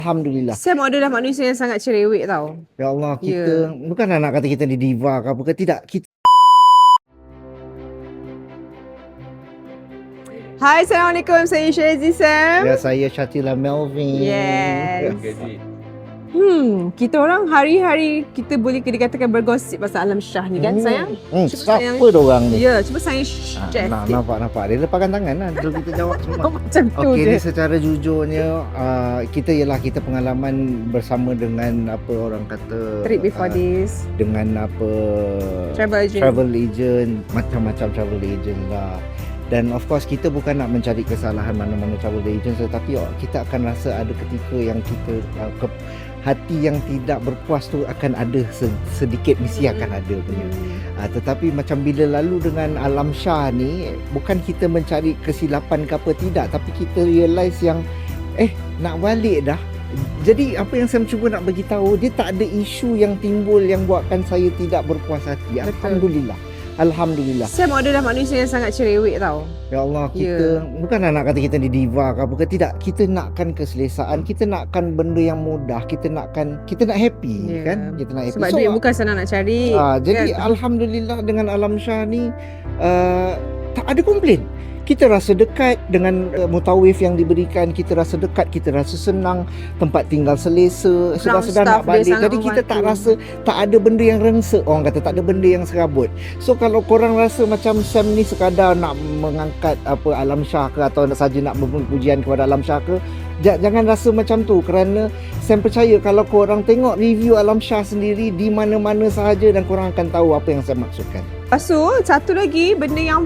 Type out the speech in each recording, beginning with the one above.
Alhamdulillah. Sam adalah manusia yang sangat cerewet tau. Ya Allah, kita bukan nak kata kita ni diva ke apa ke, tidak. Kita Hai, Assalamualaikum. Saya Syazi Sam. ya, saya Syatila Melvin. Yes. Kita orang hari-hari kita boleh dikatakan bergosip pasal Alam Shah ni kan, sayang? Siapa dorang ni? Ya, cuba saya share. Nampak. Dia lepaskan tangan lah. Dulu kita jawab semua. Macam tu Okey, je. ni secara jujurnya kita pengalaman bersama dengan apa orang kata Trip before this. dengan travel agent, macam-macam travel agent lah. Dan of course kita bukan nak mencari kesalahan mana-mana travel agent, tetapi kita akan rasa ada ketika yang kita hati yang tidak berpuas tu akan ada sedikit, mesti akan ada punya. Tetapi macam bila lalu dengan Alam Shah ni, bukan kita mencari kesilapan ke apa, tidak, tapi kita realise yang nak balik dah. Jadi apa yang saya cuba nak bagi tahu, dia tak ada isu yang timbul yang buatkan saya tidak berpuas hati. Alhamdulillah. Alhamdulillah. Sam adalah manusia yang sangat cerewet tau. Ya Allah, kita bukan nak kata kita ni diva ke apa ke, tidak. Kita nakkan keselesaan, kita nakkan benda yang mudah, kita nak happy kan? Kita nak happy. Sebab duit bukan senang nak cari. Jadi kan? Alhamdulillah dengan Alam Shah ni tak ada komplain. Kita rasa dekat dengan mutawif yang diberikan, kita rasa dekat, kita rasa senang, tempat tinggal selesa, sedar-sedar nak balik. Jadi kita tak rasa, tak ada benda yang rengse, orang kata tak ada benda yang serabut. So kalau korang rasa macam Sam ni sekadar nak mengangkat apa Alam Shah ke, atau saja nak berpujian kepada Alam Shah ke, jangan rasa macam tu, kerana Sam percaya kalau korang tengok review Alam Shah sendiri di mana-mana sahaja, dan korang akan tahu apa yang saya maksudkan. Lepas tu, satu lagi benda yang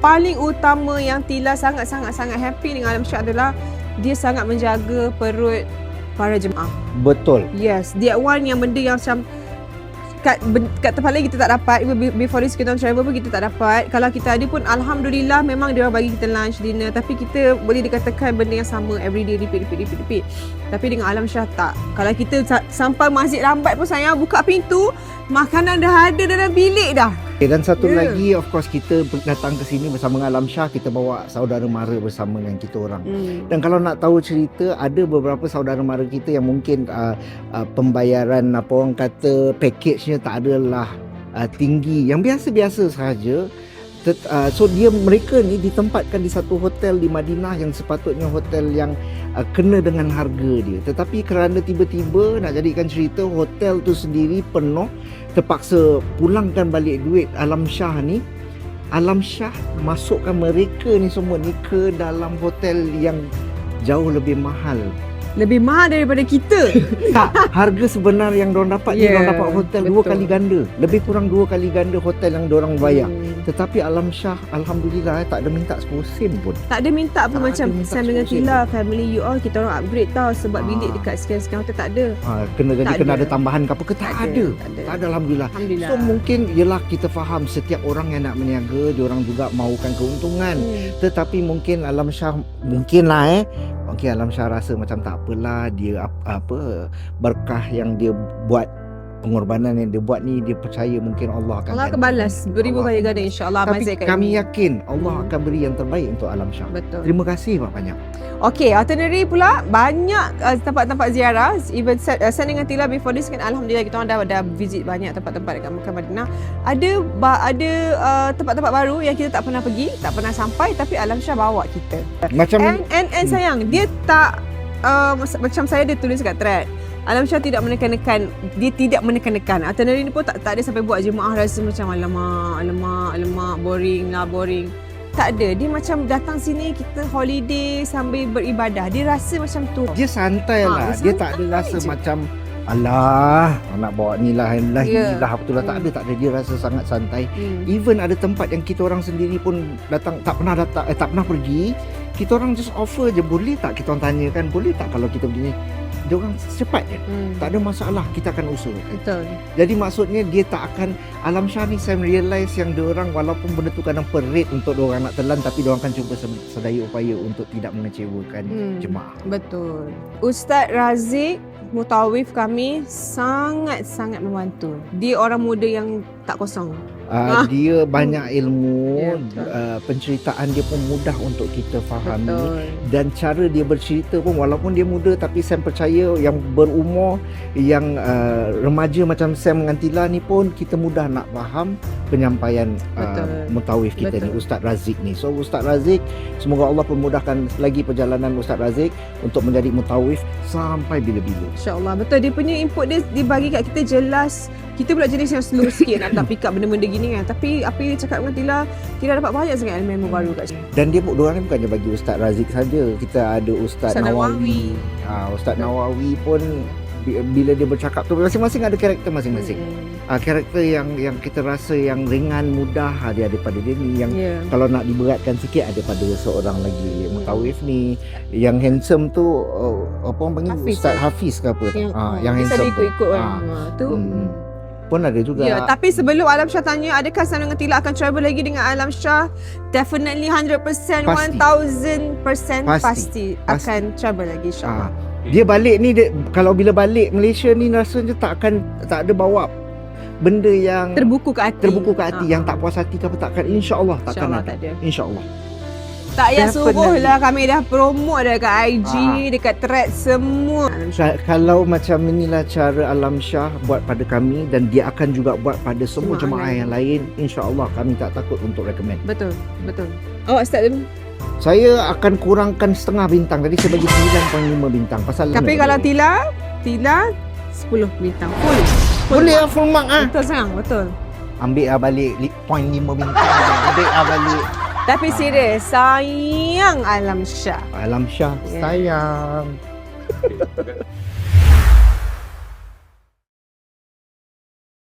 paling utama yang Tila sangat-sangat happy dengan Alam Shah adalah dia sangat menjaga perut para jemaah. Betul. Yes, that one yang benda yang macam kat tempat lain kita tak dapat. Before this kita travel pun kita tak dapat. Kalau kita ada pun Alhamdulillah memang dia orang bagi kita lunch, dinner, tapi kita boleh dikatakan benda yang sama everyday, repeat. Tapi dengan Alam Shah tak. Kalau kita sampai masjid lambat pun sayang, buka pintu, makanan dah ada dalam bilik dah. Dan satu lagi, of course kita datang ke sini bersama dengan Alam Shah, kita bawa saudara mara bersama dengan kita orang. Dan kalau nak tahu cerita, ada beberapa saudara mara kita yang mungkin pembayaran apa orang kata package-nya tak adalah tinggi, yang biasa-biasa sahaja. So mereka ni ditempatkan di satu hotel di Madinah yang sepatutnya hotel yang kena dengan harga dia, tetapi kerana tiba-tiba nak jadikan cerita, hotel tu sendiri penuh, terpaksa pulangkan balik duit Alam Shah ni. Alam Shah masukkan mereka ni semua ni ke dalam hotel yang jauh lebih mahal. Lebih mahal daripada kita. Tak, harga sebenar yang diorang dapat, diorang dapat hotel betul. 2 kali ganda, lebih kurang 2 kali ganda hotel yang diorang bayar. Tetapi Alam Shah Alhamdulillah tak ada minta 10 sen pun. Tak ada minta pun, macam Sam dengan Tila, family you all, kita orang upgrade tau sebab bilik dekat sekian-sekian hotel, tak ada. Kena ada tambahan ke apa ke, tak ada. Alhamdulillah. So mungkin yelah, kita faham setiap orang yang nak berniaga, diorang juga mahukan keuntungan. Tetapi mungkin Alam Shah Alam Shah rasa macam tak apalah, dia berkah yang dia buat, pengorbanan yang dia buat ni, dia percaya mungkin Allah akan balas beribu kali ganda, insyaAllah. Tapi kami yakin Allah akan beri yang terbaik untuk Alam Shah. Betul. Terima kasih banyak. Okey, itinerary pula banyak tempat-tempat ziarah. Even Sam dengan Tila before this kan, Alhamdulillah kita orang dah visit banyak tempat-tempat dekat Mekah Madinah. Ada tempat-tempat baru yang kita tak pernah pergi, tak pernah sampai, tapi Alam Shah bawa kita. Macam and sayang, dia tak macam saya dia tulis kat thread, Alam Shah tidak menekan-nekan. Itinerary ni pun tak ada sampai buat jemaah rasa macam alamak, boring. Tak ada. Dia macam datang sini, kita holiday sambil beribadah. Dia rasa macam tu. Dia santai lah. Dia tak ada rasa macam alah nak bawa ni lah betul lah. Tak ada. Dia rasa sangat santai. Even ada tempat yang kita orang sendiri pun datang tak pernah pergi, kita orang just offer je, boleh tak, kita orang tanyakan, boleh tak kalau kita begini. Dia orang cepat je. Tak ada masalah, kita akan usul. Betul. Jadi maksudnya dia tak akan, Alam Shah ni saya realise yang dia orang walaupun benda tu kadang perit untuk dia orang nak telan, tapi dia orang akan cuba sedaya upaya untuk tidak mengecewakan jemaah. Betul. Ustaz Razik, mutawif kami, sangat-sangat membantu. Dia orang muda yang tak kosong. Dia banyak ilmu, Ya, penceritaan dia pun mudah untuk kita fahami. betul. Dan cara dia bercerita pun walaupun dia muda, tapi Sam percaya yang berumur, yang remaja macam Sam dengan Tila ni pun kita mudah nak faham penyampaian mutawif kita Betul. ni, Ustaz Razik ni. So Ustaz Razik, semoga Allah pemudahkan lagi perjalanan Ustaz Razik untuk menjadi mutawif sampai bila-bila. InsyaAllah. Betul, dia punya input dia bagi kat kita jelas. Kita pula jenis yang slow sikit nak pick up benda-benda gini kan. Tapi apa yang dia cakap dengan Tila dapat banyak sangat ilmu baru kat sini. Dan dia diorang ni bukannya bagi Ustaz Razik saja. Kita ada Ustaz Nawawi. Ustaz Nawawi pun bila dia bercakap tu masing-masing ada karakter masing-masing. Karakter yang kita rasa yang ringan, mudah dia ada pada dia ni, yang kalau nak diberatkan sikit ada pada seorang lagi mutawif ni. Yang handsome tu apa orang panggil Hafiz, Ustaz Hafiz ke apa? Yang handsome tu. ikut-ikut tu. Pun ada juga. Ya, tapi sebelum Alam Shah tanya adakah Sam dengan Tila akan travel lagi dengan Alam Shah, definitely 100%, 1000% pasti akan travel lagi, insyaAllah. Dia balik ni kalau bila balik Malaysia ni rasanya tak ada bawa benda yang terbuku ke hati, yang tak puas hati ke apa, takkan, insya-Allah takkan ada. Insya-Allah. Tak payah suruh lah, kami dah promote dah kat IG, dekat thread semua. Kalau macam inilah cara Alam Shah buat pada kami, dan dia akan juga buat pada semua jemaah yang lain, insya-Allah kami tak takut untuk recommend. Betul. Awak start dulu. Saya akan kurangkan setengah bintang. Tadi saya bagi 9.5 bintang. Pasal tapi kalau Tila 10 bintang. Boleh full mark Betul sangat, betul. Ambil balik 0.5 bintang. Ambil balik. Tapi serius, sayang Alam Shah. Alam Shah, sayang.